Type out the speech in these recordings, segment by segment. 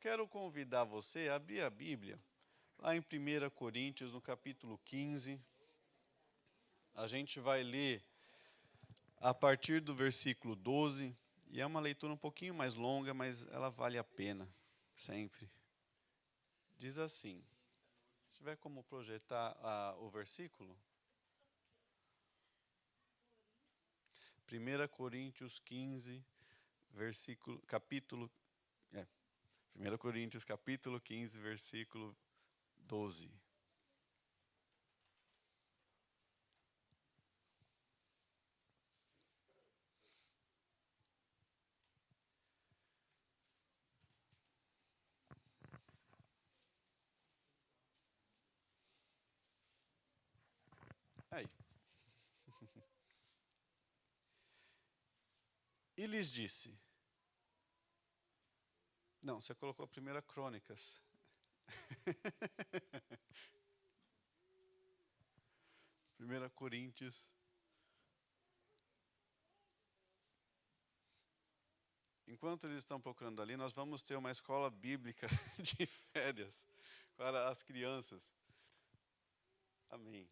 quero convidar você a abrir a Bíblia, lá em 1 Coríntios, no capítulo 15. A gente vai ler a partir do versículo 12, e é uma leitura um pouquinho mais longa, mas ela vale a pena, sempre. Diz assim, se tiver como projetar o versículo. 1 Coríntios 15, capítulo 1 Coríntios capítulo 15, versículo 12. Aí. E lhes disse. Não, você colocou 1 Crônicas. 1 Coríntios. Enquanto eles estão procurando ali, nós vamos ter uma escola bíblica de férias para as crianças. Amém.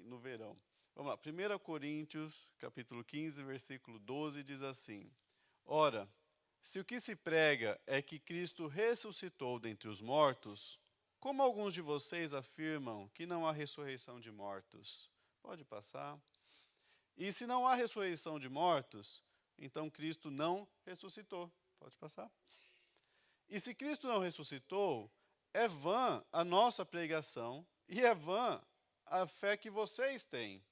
No verão. Vamos lá. 1 Coríntios, capítulo 15, versículo 12, diz assim: Ora, se o que se prega é que Cristo ressuscitou dentre os mortos, como alguns de vocês afirmam que não há ressurreição de mortos? Pode passar. E se não há ressurreição de mortos, então Cristo não ressuscitou. Pode passar. E se Cristo não ressuscitou, é vã a nossa pregação e é vã a fé que vocês têm.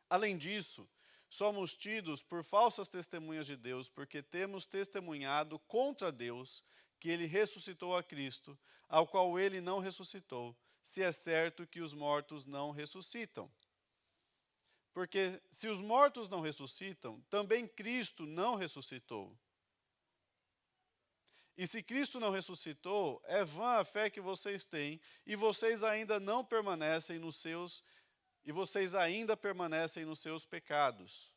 Além disso, somos tidos por falsas testemunhas de Deus, porque temos testemunhado contra Deus que ele ressuscitou a Cristo, ao qual ele não ressuscitou, se é certo que os mortos não ressuscitam. Porque se os mortos não ressuscitam, também Cristo não ressuscitou. E se Cristo não ressuscitou, é vã a fé que vocês têm, e vocês ainda permanecem nos seus pecados.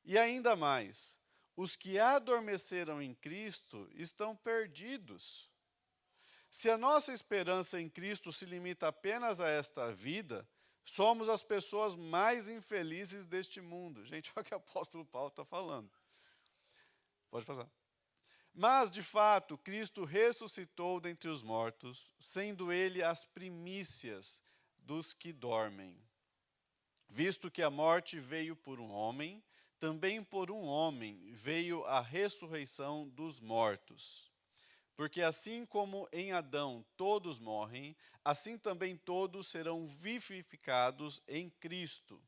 E ainda mais, os que adormeceram em Cristo estão perdidos. Se a nossa esperança em Cristo se limita apenas a esta vida, somos as pessoas mais infelizes deste mundo. Gente, olha o que o apóstolo Paulo está falando. Pode passar. Mas, de fato, Cristo ressuscitou dentre os mortos, sendo ele as primícias dos que dormem. Visto que a morte veio por um homem, também por um homem veio a ressurreição dos mortos. Porque assim como em Adão todos morrem, assim também todos serão vivificados em Cristo.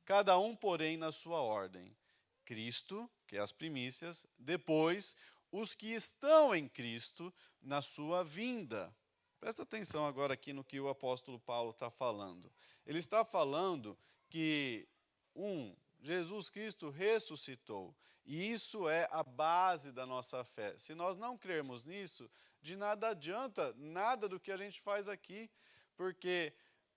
Cada um, porém, na sua ordem. Cristo, que é as primícias, depois os que estão em Cristo na sua vinda. Presta atenção agora aqui no que o apóstolo Paulo está falando. Ele está falando que, Jesus Cristo ressuscitou. E isso é a base da nossa fé. Se nós não crermos nisso, de nada adianta nada do que a gente faz aqui, porque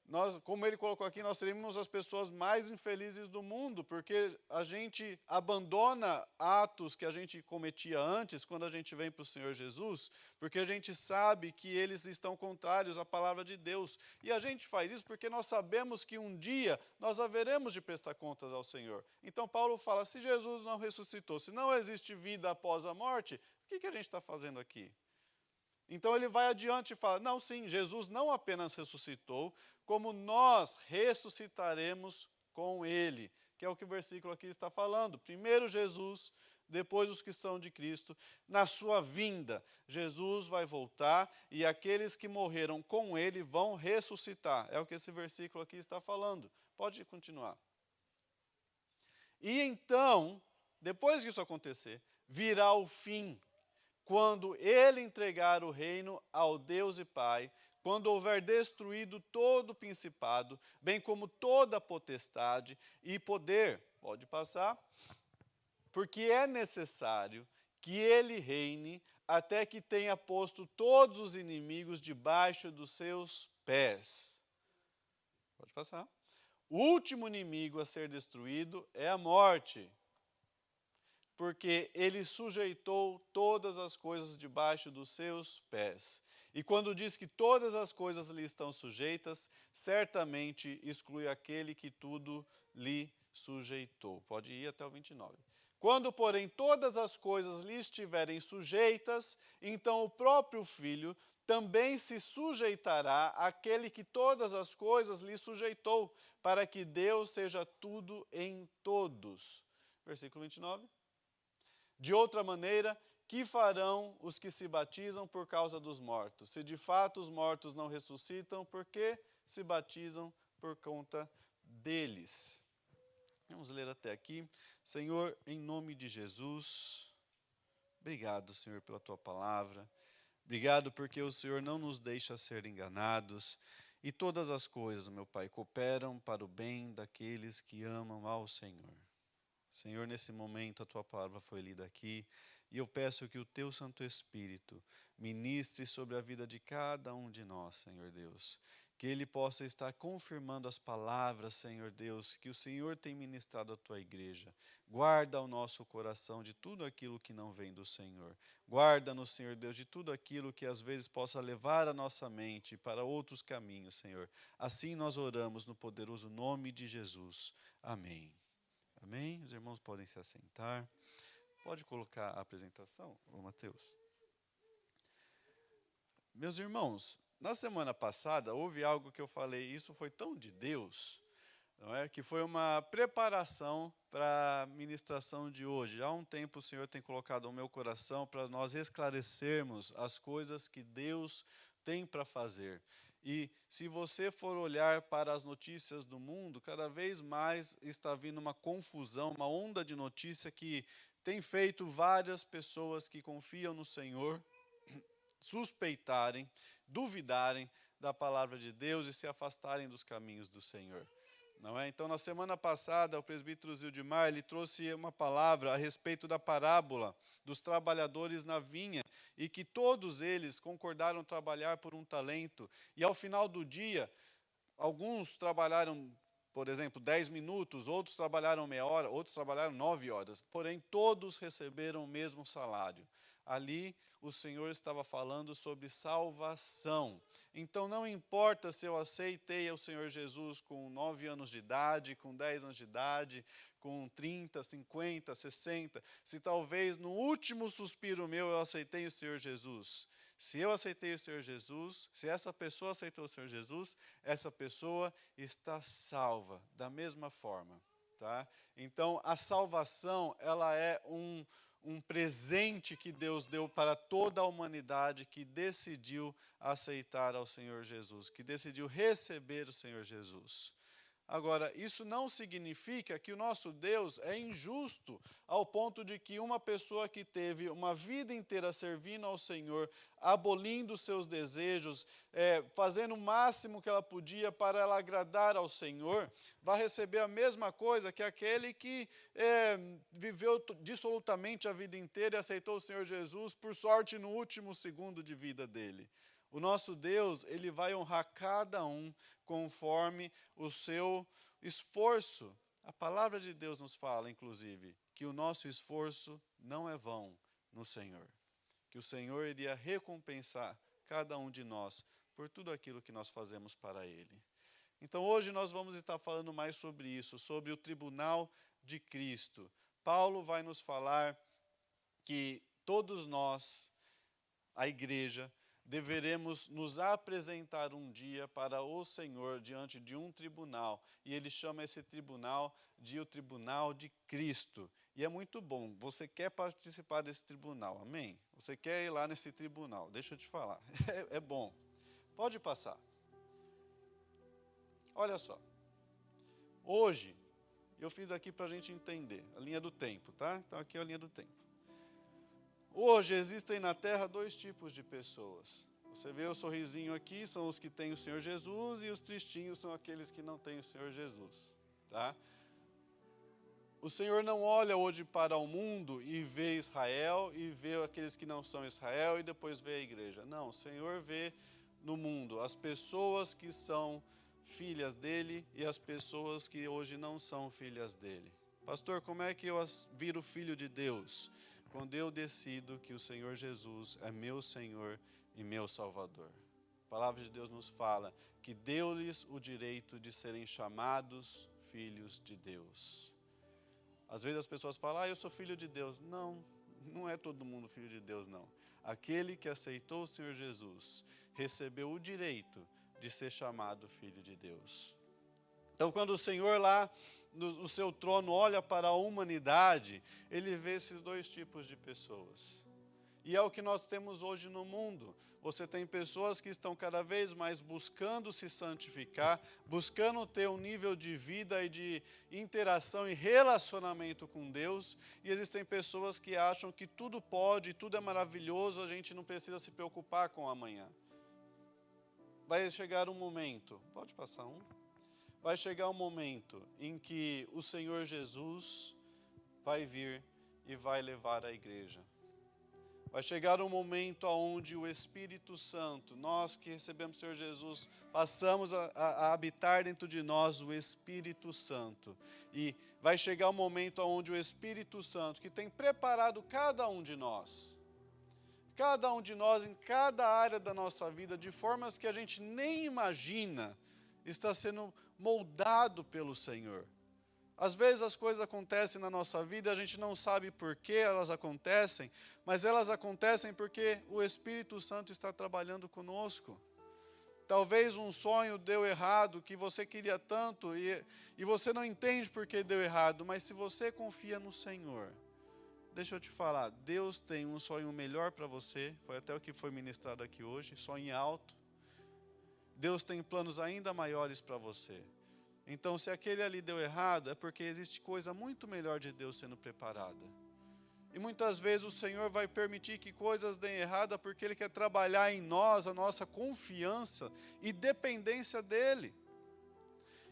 nós, como ele colocou aqui, nós seremos as pessoas mais infelizes do mundo, porque a gente abandona atos que a gente cometia antes, quando a gente vem para o Senhor Jesus, porque a gente sabe que eles estão contrários à palavra de Deus. E a gente faz isso porque nós sabemos que um dia nós haveremos de prestar contas ao Senhor. Então Paulo fala, se Jesus não ressuscitou, se não existe vida após a morte, o que a gente está fazendo aqui? Então ele vai adiante e fala, não, sim, Jesus não apenas ressuscitou, como nós ressuscitaremos com ele, que é o que o versículo aqui está falando. Primeiro Jesus, depois os que são de Cristo. Na sua vinda, Jesus vai voltar e aqueles que morreram com ele vão ressuscitar. É o que esse versículo aqui está falando. Pode continuar. E então, depois que isso acontecer, virá o fim, quando ele entregar o reino ao Deus e Pai, quando houver destruído todo o principado, bem como toda a potestade e poder, pode passar, porque é necessário que ele reine até que tenha posto todos os inimigos debaixo dos seus pés. Pode passar. O último inimigo a ser destruído é a morte. porque ele sujeitou todas as coisas debaixo dos seus pés. E quando diz que todas as coisas lhe estão sujeitas, certamente exclui aquele que tudo lhe sujeitou. Pode ir até o 29. Quando, porém, todas as coisas lhe estiverem sujeitas, então o próprio Filho também se sujeitará àquele que todas as coisas lhe sujeitou, para que Deus seja tudo em todos. Versículo 29. De outra maneira, que farão os que se batizam por causa dos mortos? Se de fato os mortos não ressuscitam, por que se batizam por conta deles? Vamos ler até aqui. Senhor, em nome de Jesus, obrigado, Senhor, pela tua palavra. Obrigado porque o Senhor não nos deixa ser enganados. E todas as coisas, meu Pai, cooperam para o bem daqueles que amam ao Senhor. Senhor, nesse momento a tua palavra foi lida aqui e eu peço que o teu Santo Espírito ministre sobre a vida de cada um de nós, Senhor Deus. Que ele possa estar confirmando as palavras, Senhor Deus, que o Senhor tem ministrado à tua igreja. Guarda o nosso coração de tudo aquilo que não vem do Senhor. Guarda-nos, Senhor Deus, de tudo aquilo que às vezes possa levar a nossa mente para outros caminhos, Senhor. Assim nós oramos no poderoso nome de Jesus. Amém. Amém? Os irmãos podem se assentar. Pode colocar a apresentação, ô Mateus. Meus irmãos, na semana passada houve algo que eu falei, isso foi tão de Deus, não é? Que foi uma preparação para a ministração de hoje. Há um tempo o Senhor tem colocado no meu coração para nós esclarecermos as coisas que Deus tem para fazer. E se você for olhar para as notícias do mundo, cada vez mais está vindo uma confusão, uma onda de notícia que tem feito várias pessoas que confiam no Senhor suspeitarem, duvidarem da palavra de Deus e se afastarem dos caminhos do Senhor. Não é? Então, na semana passada, o presbítero Zildimar, ele trouxe uma palavra a respeito da parábola dos trabalhadores na vinha e que todos eles concordaram trabalhar por um talento. E ao final do dia, alguns trabalharam, por exemplo, 10 minutos, outros trabalharam meia hora, outros trabalharam 9 horas. Porém, todos receberam o mesmo salário. Ali, o Senhor estava falando sobre salvação. Então, não importa se eu aceitei o Senhor Jesus com 9 anos de idade, com 10 anos de idade, com 30, 50, 60, se talvez no último suspiro meu eu aceitei o Senhor Jesus. Se eu aceitei o Senhor Jesus, se essa pessoa aceitou o Senhor Jesus, essa pessoa está salva da mesma forma. Tá? Então, a salvação, ela é um presente que Deus deu para toda a humanidade que decidiu aceitar ao Senhor Jesus, que decidiu receber o Senhor Jesus. Agora, isso não significa que o nosso Deus é injusto ao ponto de que uma pessoa que teve uma vida inteira servindo ao Senhor, abolindo seus desejos, fazendo o máximo que ela podia para ela agradar ao Senhor, vai receber a mesma coisa que aquele que viveu dissolutamente a vida inteira e aceitou o Senhor Jesus, por sorte, no último segundo de vida dele. O nosso Deus, ele vai honrar cada um conforme o seu esforço. A palavra de Deus nos fala, inclusive, que o nosso esforço não é vão no Senhor. Que o Senhor iria recompensar cada um de nós por tudo aquilo que nós fazemos para Ele. Então hoje nós vamos estar falando mais sobre isso, sobre o tribunal de Cristo. Paulo vai nos falar que todos nós, a igreja, deveremos nos apresentar um dia para o Senhor diante de um tribunal. E ele chama esse tribunal de o tribunal de Cristo. E é muito bom. Você quer participar desse tribunal, amém? Você quer ir lá nesse tribunal. Deixa eu te falar. É bom. Pode passar. Olha só. Hoje, eu fiz aqui para a gente entender. A linha do tempo, tá? Então aqui é a linha do tempo. Hoje existem na Terra 2 tipos de pessoas. Você vê o sorrisinho aqui, são os que têm o Senhor Jesus, e os tristinhos são aqueles que não têm o Senhor Jesus. Tá? O Senhor não olha hoje para o mundo e vê Israel, e vê aqueles que não são Israel, e depois vê a igreja. Não, o Senhor vê no mundo as pessoas que são filhas dele e as pessoas que hoje não são filhas dele. Pastor, como é que eu viro filho de Deus? Quando eu decido que o Senhor Jesus é meu Senhor e meu Salvador. A palavra de Deus nos fala que deu-lhes o direito de serem chamados filhos de Deus. Às vezes as pessoas falam, eu sou filho de Deus. Não, não é todo mundo filho de Deus, não. Aquele que aceitou o Senhor Jesus recebeu o direito de ser chamado filho de Deus. Então, quando o Senhor lá no seu trono olha para a humanidade, Ele vê esses dois tipos de pessoas. E é o que nós temos hoje no mundo. Você tem pessoas que estão cada vez mais buscando se santificar, buscando ter um nível de vida e de interação e relacionamento com Deus. E existem pessoas que acham que tudo pode, tudo é maravilhoso, a gente não precisa se preocupar com o amanhã. Vai chegar um momento, pode passar um? Vai chegar um momento em que o Senhor Jesus vai vir e vai levar a igreja. Vai chegar um momento onde o Espírito Santo, nós que recebemos o Senhor Jesus, passamos a habitar dentro de nós o Espírito Santo. E vai chegar um momento onde o Espírito Santo, que tem preparado cada um de nós em cada área da nossa vida, de formas que a gente nem imagina, está sendo moldado pelo Senhor. Às vezes as coisas acontecem na nossa vida, a gente não sabe por que elas acontecem, mas elas acontecem porque o Espírito Santo está trabalhando conosco. Talvez um sonho deu errado, que você queria tanto, e você não entende por que deu errado, mas se você confia no Senhor, deixa eu te falar, Deus tem um sonho melhor para você, foi até o que foi ministrado aqui hoje, sonhe alto. Deus tem planos ainda maiores para você. Então, se aquele ali deu errado, é porque existe coisa muito melhor de Deus sendo preparada. E muitas vezes o Senhor vai permitir que coisas deem errado porque Ele quer trabalhar em nós a nossa confiança e dependência dEle.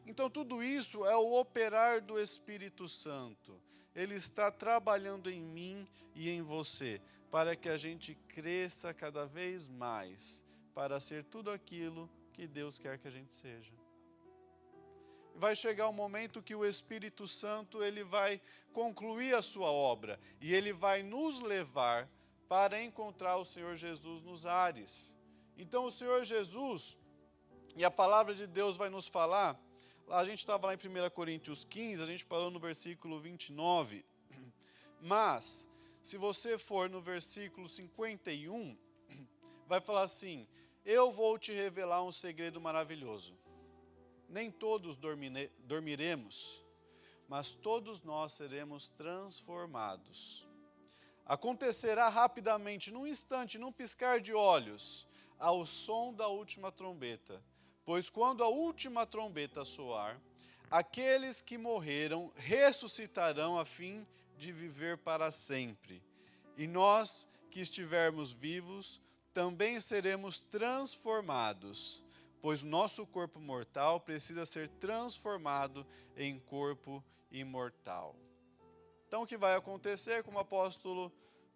Então, tudo isso é o operar do Espírito Santo. Ele está trabalhando em mim e em você, para que a gente cresça cada vez mais, para ser tudo aquilo que Deus quer que a gente seja. Vai chegar um momento que o Espírito Santo ele vai concluir a sua obra e ele vai nos levar para encontrar o Senhor Jesus nos ares. Então o Senhor Jesus, e a palavra de Deus vai nos falar, a gente estava lá em 1 Coríntios 15, a gente parou no versículo 29, mas se você for no versículo 51, vai falar assim, eu vou te revelar um segredo maravilhoso. Nem todos dormiremos, mas todos nós seremos transformados. Acontecerá rapidamente, num instante, num piscar de olhos, ao som da última trombeta. Pois quando a última trombeta soar, aqueles que morreram ressuscitarão a fim de viver para sempre. E nós que estivermos vivos, também seremos transformados, pois nosso corpo mortal precisa ser transformado em corpo imortal. Então o que vai acontecer, como o apóstolo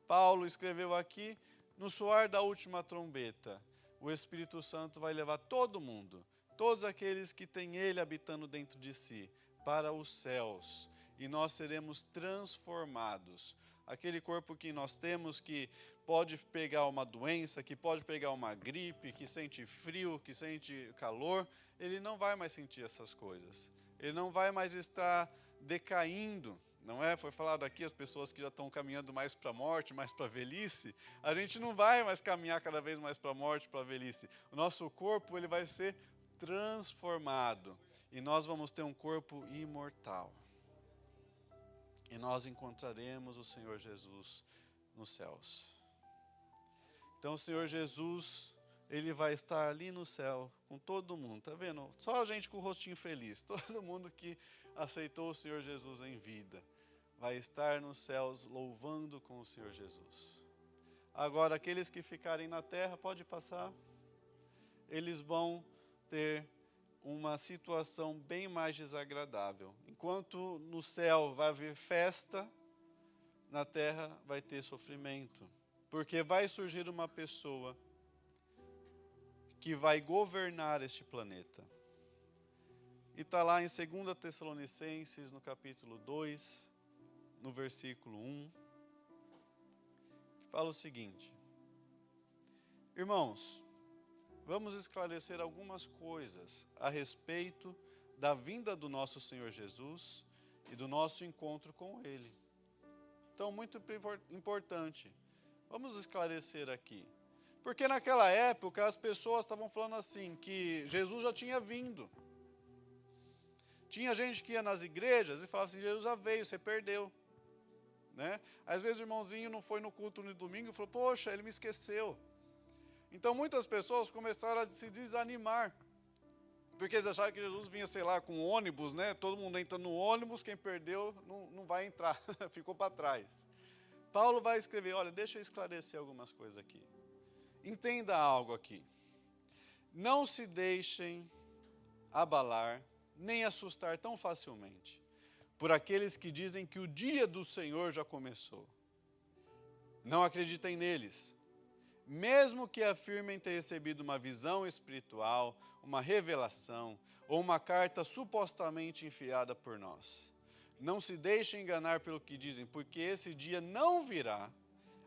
Paulo escreveu aqui, no soar da última trombeta, o Espírito Santo vai levar todo mundo, todos aqueles que têm Ele habitando dentro de si, para os céus, e nós seremos transformados. Aquele corpo que nós temos que pode pegar uma doença, que pode pegar uma gripe, que sente frio, que sente calor, ele não vai mais sentir essas coisas. Ele não vai mais estar decaindo, não é? Foi falado aqui, as pessoas que já estão caminhando mais para a morte, mais para a velhice, a gente não vai mais caminhar cada vez mais para a morte, para a velhice. O nosso corpo ele vai ser transformado e nós vamos ter um corpo imortal. E nós encontraremos o Senhor Jesus nos céus. Então o Senhor Jesus, Ele vai estar ali no céu com todo mundo, tá vendo? Só a gente com o rostinho feliz, todo mundo que aceitou o Senhor Jesus em vida, vai estar nos céus louvando com o Senhor Jesus. Agora, aqueles que ficarem na terra, pode passar, eles vão ter uma situação bem mais desagradável. Enquanto no céu vai haver festa, na terra vai ter sofrimento. Porque vai surgir uma pessoa que vai governar este planeta. e está lá em 2 Tessalonicenses, no capítulo 2, no versículo 1, que fala o seguinte: irmãos, vamos esclarecer algumas coisas a respeito da vinda do nosso Senhor Jesus e do nosso encontro com Ele. Então, muito importante, vamos esclarecer aqui. Porque naquela época as pessoas estavam falando assim, que Jesus já tinha vindo. Tinha gente que ia nas igrejas e falava assim, Jesus já veio, você perdeu. Né? Às vezes o irmãozinho não foi no culto no domingo e falou, poxa, ele me esqueceu. Então muitas pessoas começaram a se desanimar. Porque eles achavam que Jesus vinha, sei lá, com ônibus, né? Todo mundo entra no ônibus, quem perdeu não vai entrar, ficou para trás. Paulo vai escrever, olha, deixa eu esclarecer algumas coisas aqui. Entenda algo aqui. Não se deixem abalar, nem assustar tão facilmente, por aqueles que dizem que o dia do Senhor já começou. Não acreditem neles. Mesmo que afirmem ter recebido uma visão espiritual, uma revelação ou uma carta supostamente enviada por nós. Não se deixem enganar pelo que dizem, porque esse dia não virá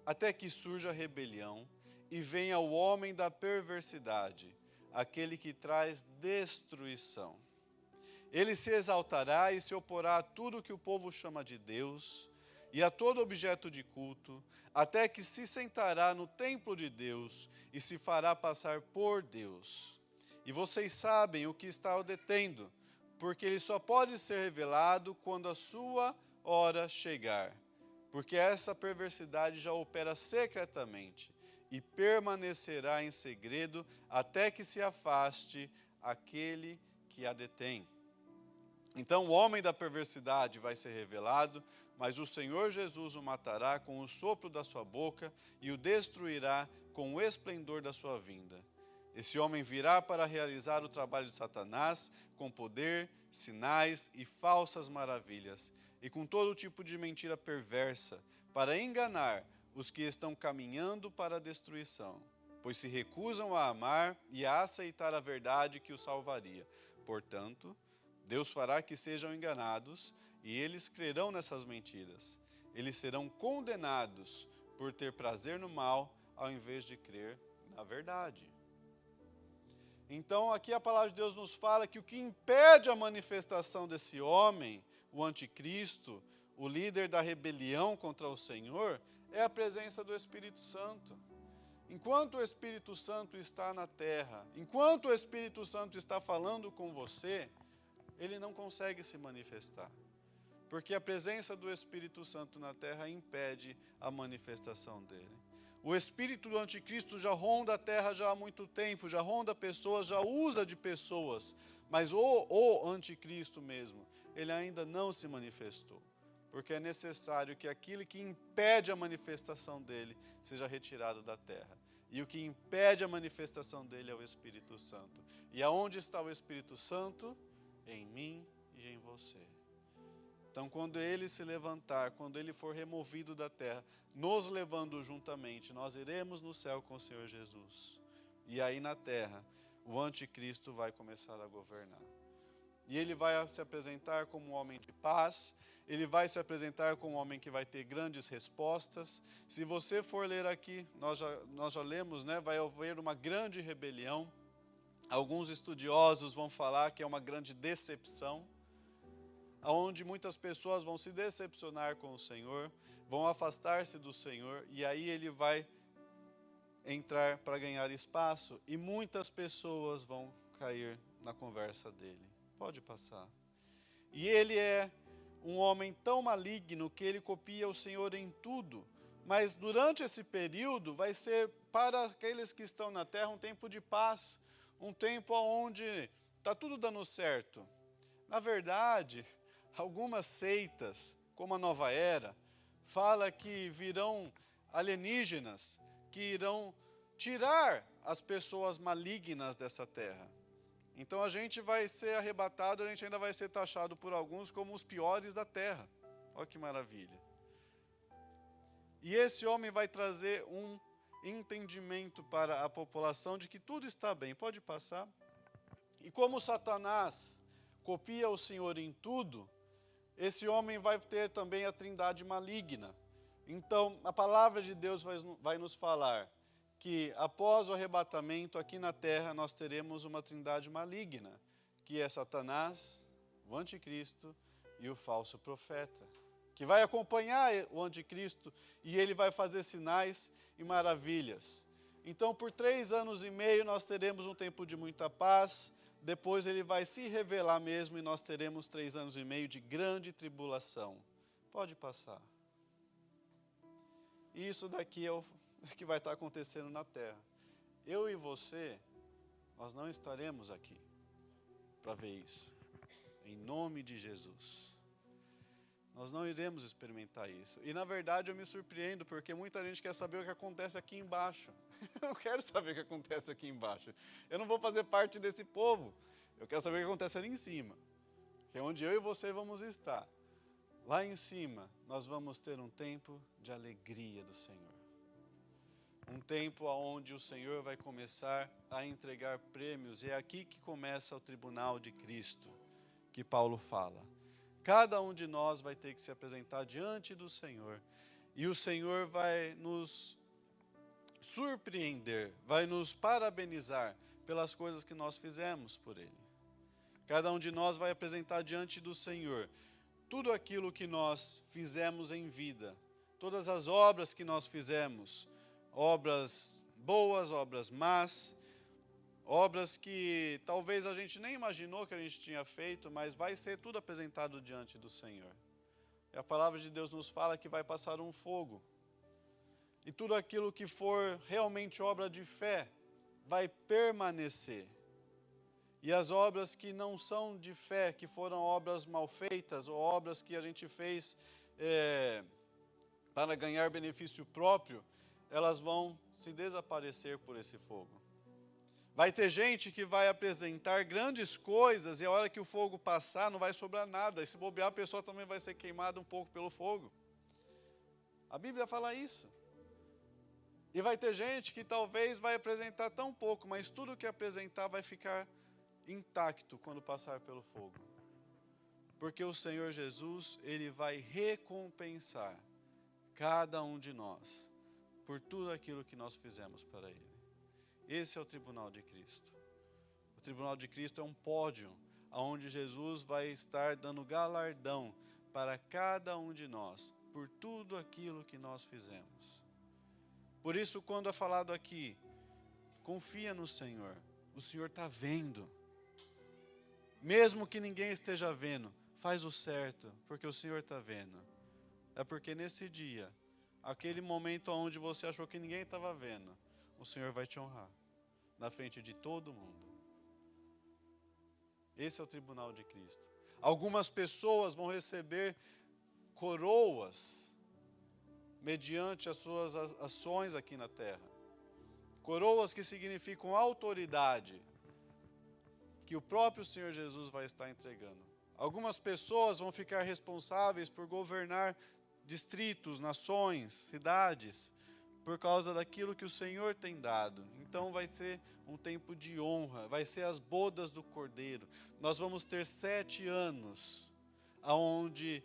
até que surja a rebelião e venha o homem da perversidade, aquele que traz destruição. Ele se exaltará e se oporá a tudo que o povo chama de Deus e a todo objeto de culto, até que se sentará no templo de Deus e se fará passar por Deus. E vocês sabem o que está o detendo, porque ele só pode ser revelado quando a sua hora chegar. Porque essa perversidade já opera secretamente e permanecerá em segredo até que se afaste aquele que a detém. Então o homem da perversidade vai ser revelado, mas o Senhor Jesus o matará com o sopro da sua boca e o destruirá com o esplendor da sua vinda. Esse homem virá para realizar o trabalho de Satanás com poder, sinais e falsas maravilhas, e com todo tipo de mentira perversa, para enganar os que estão caminhando para a destruição, pois se recusam a amar e a aceitar a verdade que os salvaria. Portanto, Deus fará que sejam enganados e eles crerão nessas mentiras. Eles serão condenados por ter prazer no mal ao invés de crer na verdade. Então aqui a palavra de Deus nos fala que o que impede a manifestação desse homem, o anticristo, o líder da rebelião contra o Senhor, é a presença do Espírito Santo. Enquanto o Espírito Santo está na terra, enquanto o Espírito Santo está falando com você, ele não consegue se manifestar. Porque a presença do Espírito Santo na terra impede a manifestação dele. O espírito do anticristo já ronda a terra já há muito tempo, já ronda pessoas, já usa de pessoas, mas o anticristo mesmo, ele ainda não se manifestou. Porque é necessário que aquilo que impede a manifestação dele seja retirado da terra. E o que impede a manifestação dele é o Espírito Santo. E aonde está o Espírito Santo? Em mim e em você. Então, quando ele se levantar, quando ele for removido da terra, nos levando juntamente, nós iremos no céu com o Senhor Jesus. E aí na terra, o anticristo vai começar a governar. E ele vai se apresentar como um homem de paz, ele vai se apresentar como um homem que vai ter grandes respostas. Se você for ler aqui, nós já lemos, né? Vai haver uma grande rebelião. Alguns estudiosos vão falar que é uma grande decepção, onde muitas pessoas vão se decepcionar com o Senhor, vão afastar-se do Senhor, e aí ele vai entrar para ganhar espaço, e muitas pessoas vão cair na conversa dele. Pode passar. E ele é um homem tão maligno que ele copia o Senhor em tudo, mas durante esse período vai ser para aqueles que estão na terra um tempo de paz, um tempo onde está tudo dando certo. Na verdade, algumas seitas, como a Nova Era, fala que virão alienígenas que irão tirar as pessoas malignas dessa terra. Então a gente vai ser arrebatado, a gente ainda vai ser taxado por alguns como os piores da terra. Olha que maravilha. E esse homem vai trazer um entendimento para a população de que tudo está bem. Pode passar. E como Satanás copia o Senhor em tudo, esse homem vai ter também a trindade maligna. Então, a palavra de Deus vai nos falar que após o arrebatamento aqui na terra nós teremos uma trindade maligna, que é Satanás, o anticristo e o falso profeta, que vai acompanhar o anticristo e ele vai fazer sinais e maravilhas. Então, por 3 anos e meio nós teremos um tempo de muita paz, depois ele vai se revelar mesmo e nós teremos 3 anos e meio de grande tribulação. Pode passar. E isso daqui é o que vai estar acontecendo na terra. Eu e você, nós não estaremos aqui para ver isso. Em nome de Jesus. Nós não iremos experimentar isso. E na verdade eu me surpreendo, porque muita gente quer saber o que acontece aqui embaixo. Eu não quero saber o que acontece aqui embaixo. Eu não vou fazer parte desse povo. Eu quero saber o que acontece ali em cima. Que é onde eu e você vamos estar. Lá em cima, nós vamos ter um tempo de alegria do Senhor. Um tempo onde o Senhor vai começar a entregar prêmios. E é aqui que começa o tribunal de Cristo, que Paulo fala. Cada um de nós vai ter que se apresentar diante do Senhor. E o Senhor vai nos surpreender, vai nos parabenizar pelas coisas que nós fizemos por Ele. Cada um de nós vai apresentar diante do Senhor tudo aquilo que nós fizemos em vida, todas as obras que nós fizemos, obras boas, obras más, obras que talvez a gente nem imaginou que a gente tinha feito, mas vai ser tudo apresentado diante do Senhor. E a palavra de Deus nos fala que vai passar um fogo. E tudo aquilo que for realmente obra de fé vai permanecer. E as obras que não são de fé, que foram obras mal feitas, ou obras que a gente fez para ganhar benefício próprio, elas vão se desaparecer por esse fogo. Vai ter gente que vai apresentar grandes coisas e a hora que o fogo passar não vai sobrar nada. E se bobear, a pessoa também vai ser queimada um pouco pelo fogo. A Bíblia fala isso. E vai ter gente que talvez vai apresentar tão pouco, mas tudo que apresentar vai ficar intacto quando passar pelo fogo. Porque o Senhor Jesus, Ele vai recompensar cada um de nós por tudo aquilo que nós fizemos para Ele. Esse é o tribunal de Cristo. O tribunal de Cristo é um pódio, onde Jesus vai estar dando galardão para cada um de nós, por tudo aquilo que nós fizemos. Por isso, quando é falado aqui, confia no Senhor, o Senhor está vendo. Mesmo que ninguém esteja vendo, faz o certo, porque o Senhor está vendo. É porque nesse dia, aquele momento onde você achou que ninguém estava vendo, o Senhor vai te honrar, na frente de todo mundo. Esse é o tribunal de Cristo. Algumas pessoas vão receber coroas, mediante as suas ações aqui na terra. Coroas que significam autoridade, que o próprio Senhor Jesus vai estar entregando. Algumas pessoas vão ficar responsáveis por governar distritos, nações, cidades, por causa daquilo que o Senhor tem dado. Então vai ser um tempo de honra, vai ser as bodas do Cordeiro. Nós vamos ter 7 anos, onde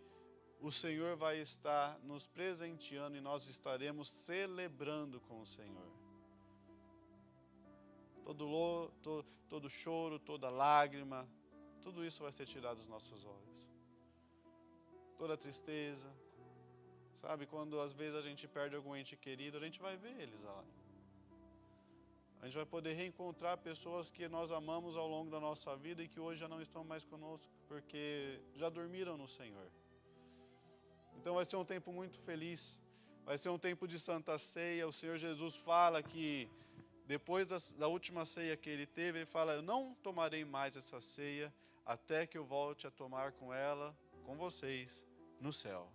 o Senhor vai estar nos presenteando e nós estaremos celebrando com o Senhor. Todo choro, toda lágrima, tudo isso vai ser tirado dos nossos olhos. Toda tristeza. Sabe, quando às vezes a gente perde algum ente querido, a gente vai ver eles lá. A gente vai poder reencontrar pessoas que nós amamos ao longo da nossa vida e que hoje já não estão mais conosco, porque já dormiram no Senhor. Então vai ser um tempo muito feliz, vai ser um tempo de Santa Ceia. O Senhor Jesus fala que depois da última ceia que Ele teve, Ele fala: eu não tomarei mais essa ceia até que eu volte a tomar com ela, com vocês, no céu.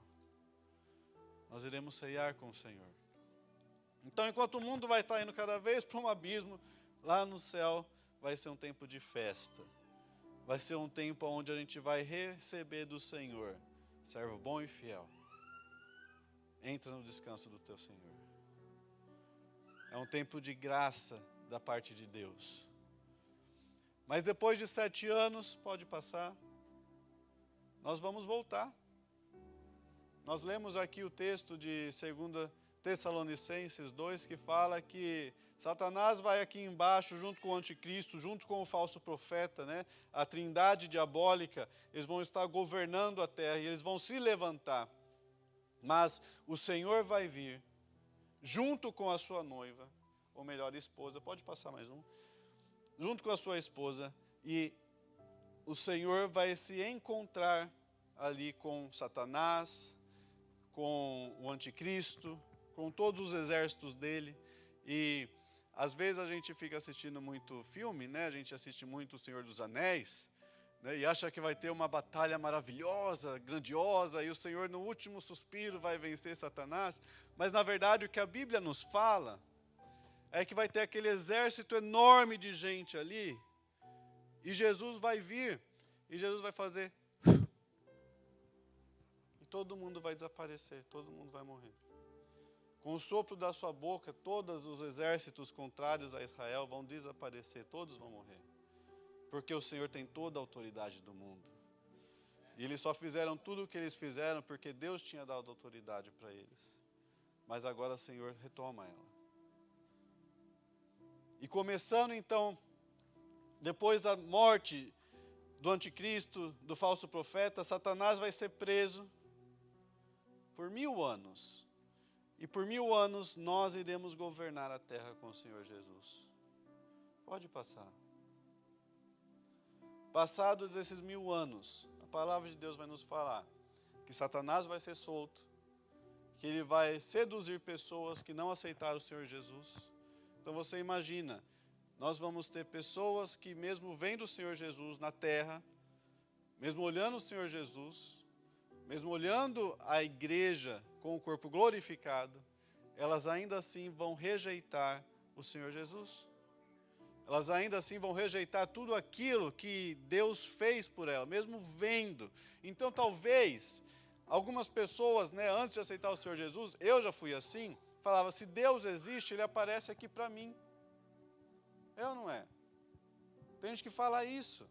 Nós iremos ceiar com o Senhor. Então, enquanto o mundo vai estar indo cada vez para um abismo, lá no céu vai ser um tempo de festa. Vai ser um tempo onde a gente vai receber do Senhor: servo bom e fiel, entra no descanso do teu Senhor. É um tempo de graça da parte de Deus. Mas depois de 7 anos, pode passar, nós vamos voltar. Nós lemos aqui o texto de 2 Tessalonicenses 2, que fala que Satanás vai aqui embaixo, junto com o anticristo, junto com o falso profeta, né? A trindade diabólica, eles vão estar governando a terra e eles vão se levantar. Mas o Senhor vai vir, junto com a sua noiva, ou melhor, esposa, pode passar mais um, junto com a sua esposa, e o Senhor vai se encontrar ali com Satanás, com o anticristo, com todos os exércitos dele. E às vezes a gente fica assistindo muito filme, né? A gente assiste muito O Senhor dos Anéis, né? E acha que vai ter uma batalha maravilhosa, grandiosa, e o Senhor no último suspiro vai vencer Satanás. Mas na verdade o que a Bíblia nos fala é que vai ter aquele exército enorme de gente ali, e Jesus vai vir, e Jesus vai fazer, e todo mundo vai desaparecer, todo mundo vai morrer. Com o sopro da sua boca, todos os exércitos contrários a Israel vão desaparecer, todos vão morrer. Porque o Senhor tem toda a autoridade do mundo. E eles só fizeram tudo o que eles fizeram porque Deus tinha dado autoridade para eles. Mas agora o Senhor retoma ela. E começando então, depois da morte do anticristo, do falso profeta, Satanás vai ser preso por 1000 anos. E por 1000 anos nós iremos governar a terra com o Senhor Jesus. Pode passar. Passados esses 1000 anos, a palavra de Deus vai nos falar que Satanás vai ser solto, que ele vai seduzir pessoas que não aceitaram o Senhor Jesus. Então você imagina, nós vamos ter pessoas que mesmo vendo o Senhor Jesus na terra, mesmo olhando o Senhor Jesus, mesmo olhando a igreja com o corpo glorificado, elas ainda assim vão rejeitar o Senhor Jesus. Elas ainda assim vão rejeitar tudo aquilo que Deus fez por ela, mesmo vendo. Então talvez algumas pessoas, né, antes de aceitar o Senhor Jesus, eu já fui assim, falava, se Deus existe, Ele aparece aqui para mim. É ou não é? Tem gente que fala isso.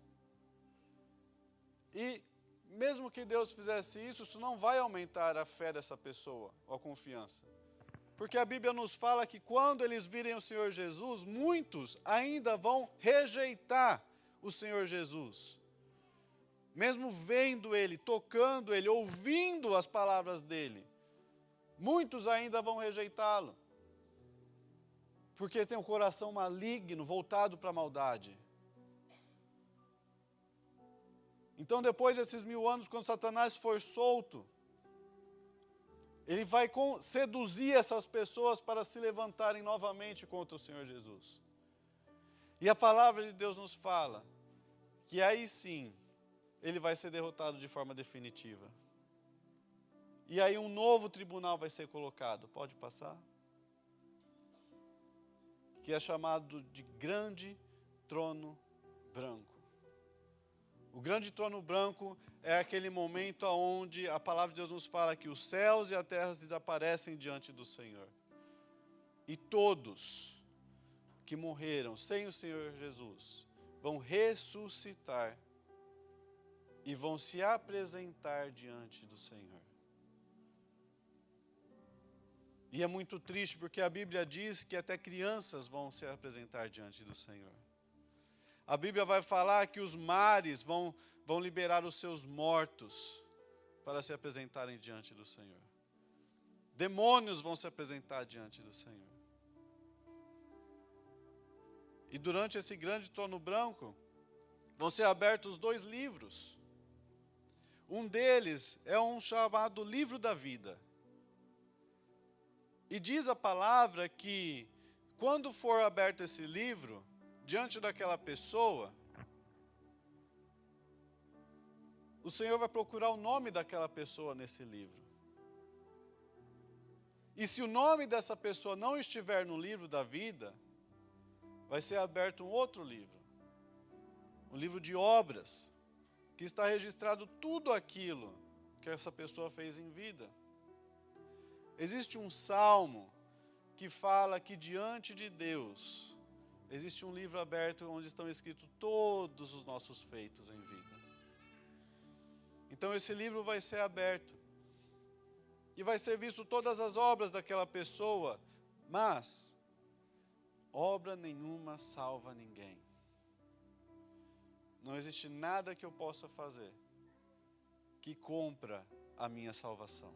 E mesmo que Deus fizesse isso, isso não vai aumentar a fé dessa pessoa, ou a confiança. Porque a Bíblia nos fala que quando eles virem o Senhor Jesus, muitos ainda vão rejeitar o Senhor Jesus. Mesmo vendo Ele, tocando Ele, ouvindo as palavras dEle, muitos ainda vão rejeitá-lo. Porque tem um coração maligno, voltado para a maldade. Então, depois desses 1000 anos, quando Satanás for solto, ele vai seduzir essas pessoas para se levantarem novamente contra o Senhor Jesus. E a palavra de Deus nos fala que aí sim, ele vai ser derrotado de forma definitiva. E aí um novo tribunal vai ser colocado. Pode passar? Que é chamado de grande trono branco. O grande trono branco é aquele momento onde a palavra de Deus nos fala que os céus e a terra desaparecem diante do Senhor. E todos que morreram sem o Senhor Jesus vão ressuscitar e vão se apresentar diante do Senhor. E é muito triste porque a Bíblia diz que até crianças vão se apresentar diante do Senhor. A Bíblia vai falar que os mares vão liberar os seus mortos para se apresentarem diante do Senhor. Demônios vão se apresentar diante do Senhor. E durante esse grande trono branco, vão ser abertos 2 livros. Um deles é um chamado Livro da Vida. E diz a palavra que, quando for aberto esse livro, diante daquela pessoa, o Senhor vai procurar o nome daquela pessoa nesse livro. E se o nome dessa pessoa não estiver no livro da vida, vai ser aberto um outro livro. Um livro de obras, que está registrado tudo aquilo que essa pessoa fez em vida. Existe um salmo que fala que diante de Deus existe um livro aberto onde estão escritos todos os nossos feitos em vida. Então esse livro vai ser aberto. E vai ser visto todas as obras daquela pessoa, mas obra nenhuma salva ninguém. Não existe nada que eu possa fazer que compra a minha salvação.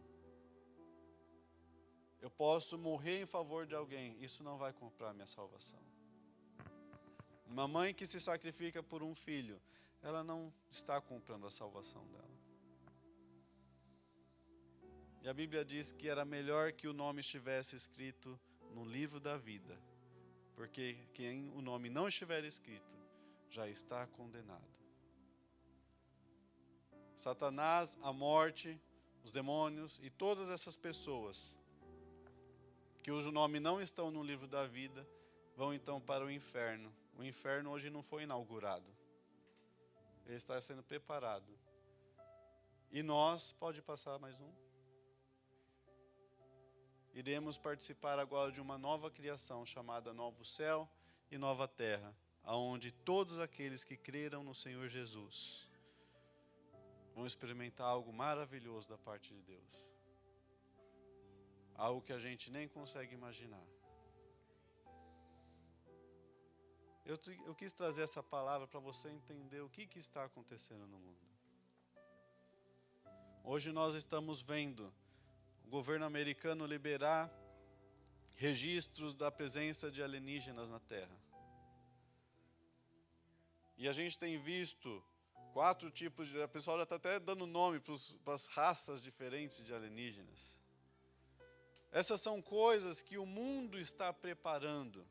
Eu posso morrer em favor de alguém, isso não vai comprar a minha salvação. Uma mãe que se sacrifica por um filho, ela não está comprando a salvação dela. E a Bíblia diz que era melhor que o nome estivesse escrito no livro da vida, porque quem o nome não estiver escrito, já está condenado. Satanás, a morte, os demônios e todas essas pessoas cujo nome não estão no livro da vida, vão então para o inferno. O inferno hoje não foi inaugurado. Ele está sendo preparado. E nós, pode passar mais um? Iremos participar agora de uma nova criação chamada Novo Céu e Nova Terra, aonde todos aqueles que creram no Senhor Jesus vão experimentar algo maravilhoso da parte de Deus. Algo que a gente nem consegue imaginar. Eu quis trazer essa palavra para você entender o que está acontecendo no mundo. Hoje nós estamos vendo o governo americano liberar registros da presença de alienígenas na Terra. E a gente tem visto 4 tipos de... O pessoal já está até dando nome para as raças diferentes de alienígenas. Essas são coisas que o mundo está preparando.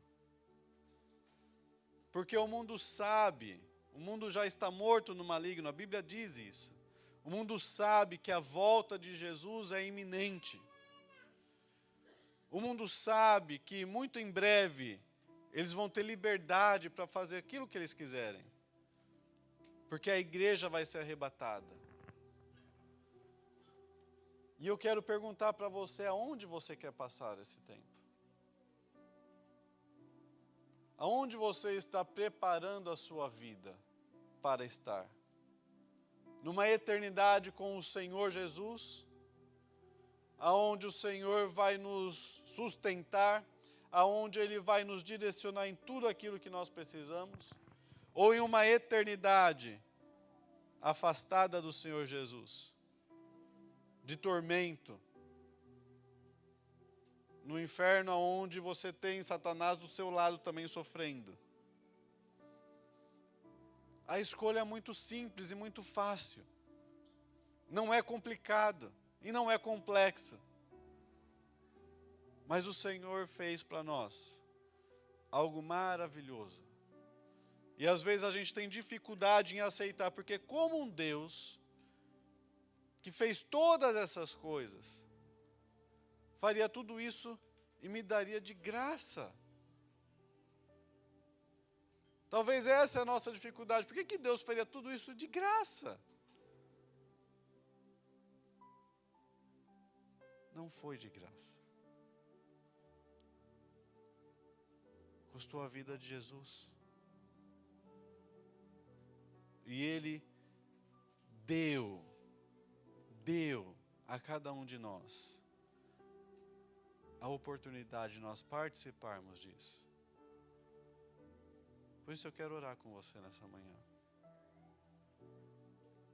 Porque o mundo sabe, o mundo já está morto no maligno, a Bíblia diz isso. O mundo sabe que a volta de Jesus é iminente. O mundo sabe que muito em breve eles vão ter liberdade para fazer aquilo que eles quiserem. Porque a igreja vai ser arrebatada. E eu quero perguntar para você, aonde você quer passar esse tempo? Aonde você está preparando a sua vida para estar? Numa eternidade com o Senhor Jesus, aonde o Senhor vai nos sustentar, aonde Ele vai nos direcionar em tudo aquilo que nós precisamos, ou em uma eternidade afastada do Senhor Jesus, de tormento, no inferno onde você tem Satanás do seu lado também sofrendo. A escolha é muito simples e muito fácil. Não é complicado e não é complexo. Mas o Senhor fez para nós algo maravilhoso. E às vezes a gente tem dificuldade em aceitar, porque como um Deus que fez todas essas coisas, faria tudo isso e me daria de graça. Talvez essa é a nossa dificuldade. Por que Deus faria tudo isso de graça? Não foi de graça. Custou a vida de Jesus. E Ele deu a cada um de nós a oportunidade de nós participarmos disso. Por isso eu quero orar com você nessa manhã.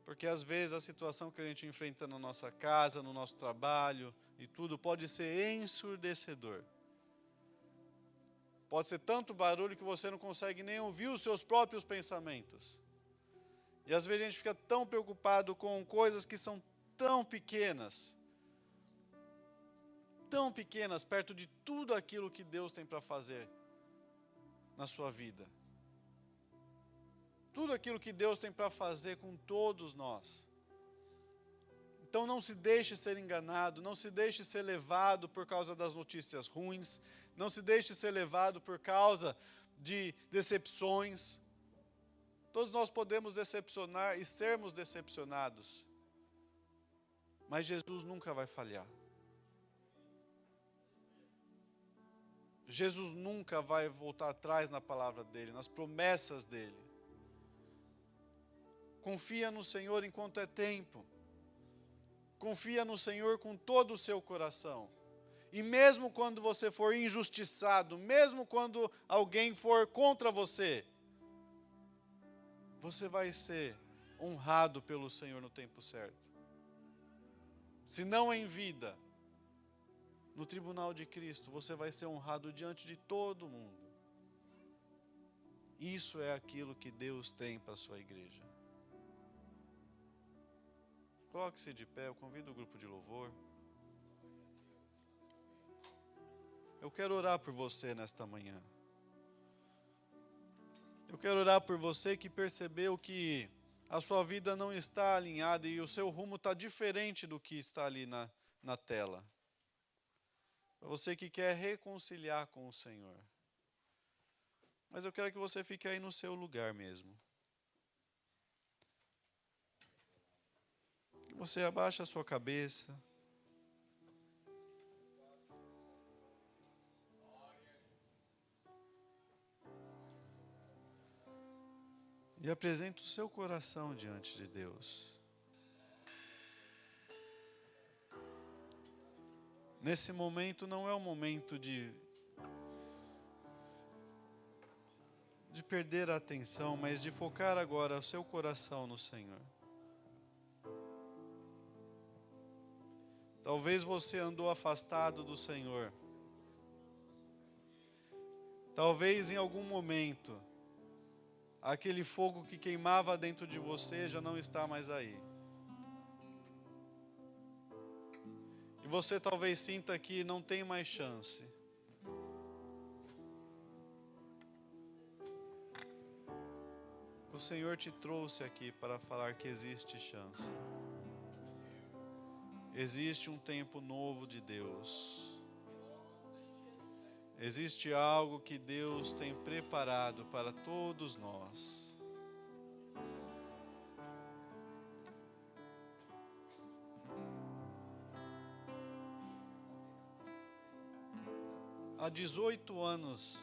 Porque às vezes a situação que a gente enfrenta na nossa casa, no nosso trabalho e tudo, pode ser ensurdecedor. Pode ser tanto barulho que você não consegue nem ouvir os seus próprios pensamentos. E às vezes a gente fica tão preocupado com coisas que são tão pequenas perto de tudo aquilo que Deus tem para fazer na sua vida. Tudo aquilo que Deus tem para fazer com todos nós. Então não se deixe ser enganado, não se deixe ser levado por causa das notícias ruins, não se deixe ser levado por causa de decepções. Todos nós podemos decepcionar e sermos decepcionados, mas Jesus nunca vai falhar. Jesus nunca vai voltar atrás na palavra dele, nas promessas dele. Confia no Senhor enquanto é tempo. Confia no Senhor com todo o seu coração. E mesmo quando você for injustiçado, mesmo quando alguém for contra você, você vai ser honrado pelo Senhor no tempo certo. Se não em vida, no tribunal de Cristo, você vai ser honrado diante de todo mundo. Isso é aquilo que Deus tem para a sua igreja. Coloque-se de pé, eu convido o grupo de louvor. Eu quero orar por você nesta manhã. Eu quero orar por você que percebeu que a sua vida não está alinhada e o seu rumo está diferente do que está ali na tela. Para você que quer reconciliar com o Senhor. Mas eu quero que você fique aí no seu lugar mesmo. Que você abaixe a sua cabeça. E apresente o seu coração diante de Deus. Nesse momento não é um momento de perder a atenção, mas de focar agora o seu coração no Senhor. Talvez você andou afastado do Senhor. Talvez em algum momento aquele fogo que queimava dentro de você já não está mais aí. E você talvez sinta que não tem mais chance. O Senhor te trouxe aqui para falar que existe chance. Existe um tempo novo de Deus. Existe algo que Deus tem preparado para todos nós. Há 18 anos,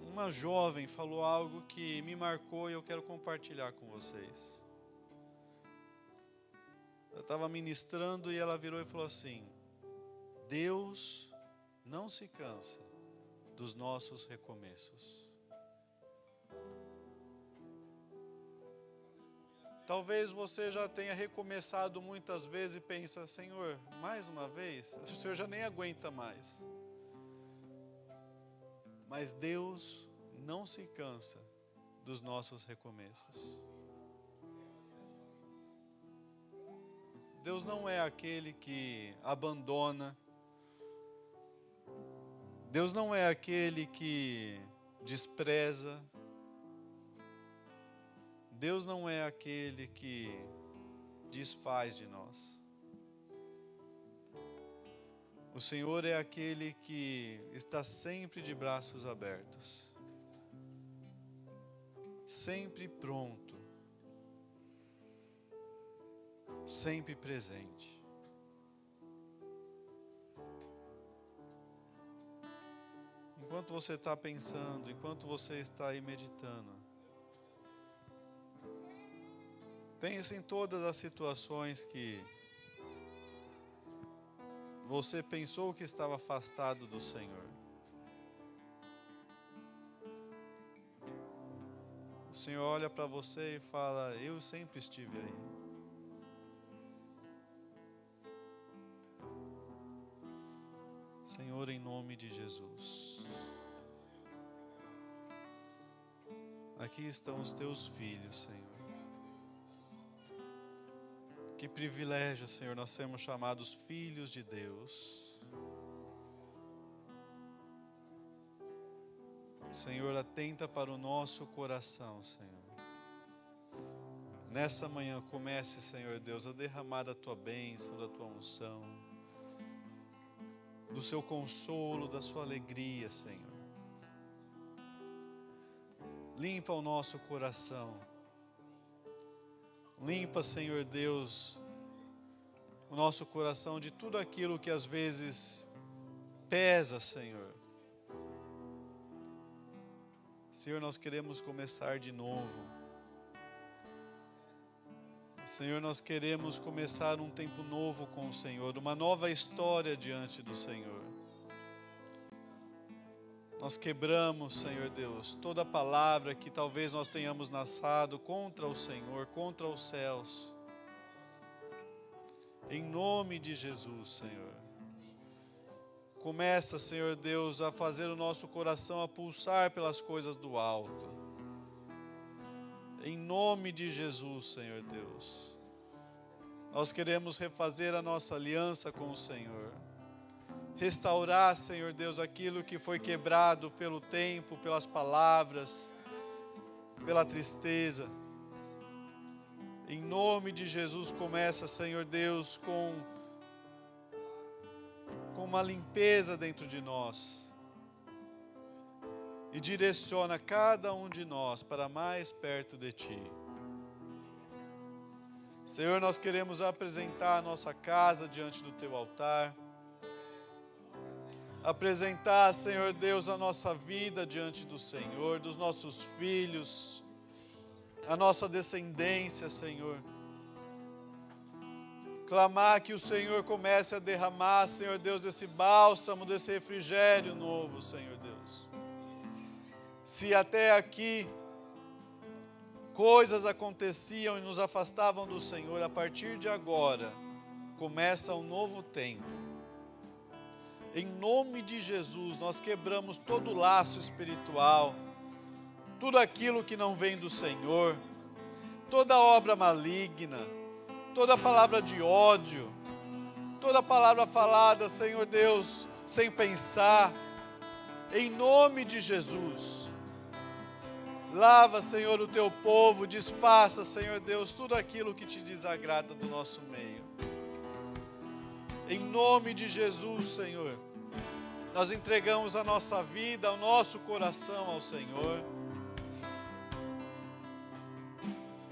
uma jovem falou algo que me marcou e eu quero compartilhar com vocês. Eu estava ministrando e ela virou e falou assim: Deus não se cansa dos nossos recomeços. Talvez você já tenha recomeçado muitas vezes e pensa: Senhor, mais uma vez? O Senhor já nem aguenta mais. Mas Deus não se cansa dos nossos recomeços. Deus não é aquele que abandona. Deus não é aquele que despreza. Deus não é aquele que desfaz de nós. O Senhor é aquele que está sempre de braços abertos, sempre pronto, sempre presente. Enquanto você está pensando, enquanto você está aí meditando, pense em todas as situações que você pensou que estava afastado do Senhor. O Senhor olha para você e fala: eu sempre estive aí. Senhor, em nome de Jesus. Aqui estão os teus filhos, Senhor. Que privilégio, Senhor, nós sermos chamados filhos de Deus. Senhor, atenta para o nosso coração, Senhor. Nessa manhã comece, Senhor Deus, a derramar da tua bênção, da tua unção, do seu consolo, da sua alegria, Senhor. Limpa o nosso coração. Limpa, Senhor Deus, o nosso coração de tudo aquilo que às vezes pesa, Senhor. Senhor, nós queremos começar de novo. Senhor, nós queremos começar um tempo novo com o Senhor, uma nova história diante do Senhor. Nós quebramos, Senhor Deus, toda palavra que talvez nós tenhamos lançado contra o Senhor, contra os céus. Em nome de Jesus, Senhor. Começa, Senhor Deus, a fazer o nosso coração a pulsar pelas coisas do alto. Em nome de Jesus, Senhor Deus. Nós queremos refazer a nossa aliança com o Senhor. Restaurar, Senhor Deus, aquilo que foi quebrado pelo tempo, pelas palavras, pela tristeza. Em nome de Jesus, começa, Senhor Deus, com uma limpeza dentro de nós. E direciona cada um de nós para mais perto de Ti. Senhor, nós queremos apresentar a nossa casa diante do Teu altar. Apresentar, Senhor Deus, a nossa vida diante do Senhor, dos nossos filhos, a nossa descendência, Senhor. Clamar que o Senhor comece a derramar, Senhor Deus, desse bálsamo, desse refrigério novo, Senhor Deus. Se até aqui coisas aconteciam e nos afastavam do Senhor, a partir de agora começa um novo tempo. Em nome de Jesus, nós quebramos todo laço espiritual, tudo aquilo que não vem do Senhor, toda obra maligna, toda palavra de ódio, toda palavra falada, Senhor Deus, sem pensar, em nome de Jesus. Lava, Senhor, o Teu povo, desfaça, Senhor Deus, tudo aquilo que Te desagrada do nosso meio. Em nome de Jesus, Senhor, nós entregamos a nossa vida, o nosso coração ao Senhor.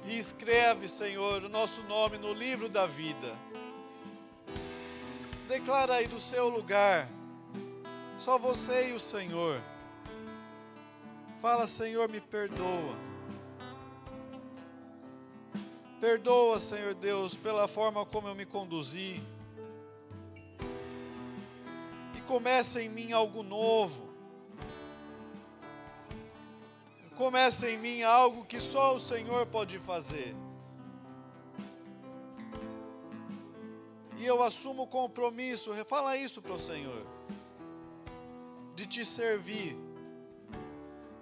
E escreve, Senhor, o nosso nome no livro da vida. Declara aí do seu lugar, só você e o Senhor. Fala, Senhor, me perdoa. Perdoa, Senhor Deus, pela forma como eu me conduzi. Começa em mim algo novo. Começa em mim algo que só o Senhor pode fazer. E eu assumo o compromisso, fala isso para o Senhor, de Te servir,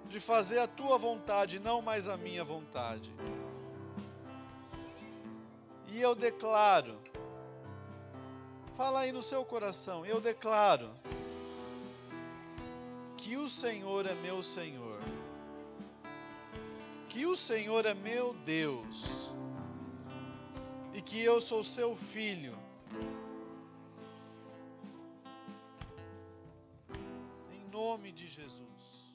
de fazer a Tua vontade, não mais a minha vontade. E eu declaro, fala aí no seu coração, eu declaro que o Senhor é meu Senhor, que o Senhor é meu Deus, e que eu sou seu filho. Em nome de Jesus.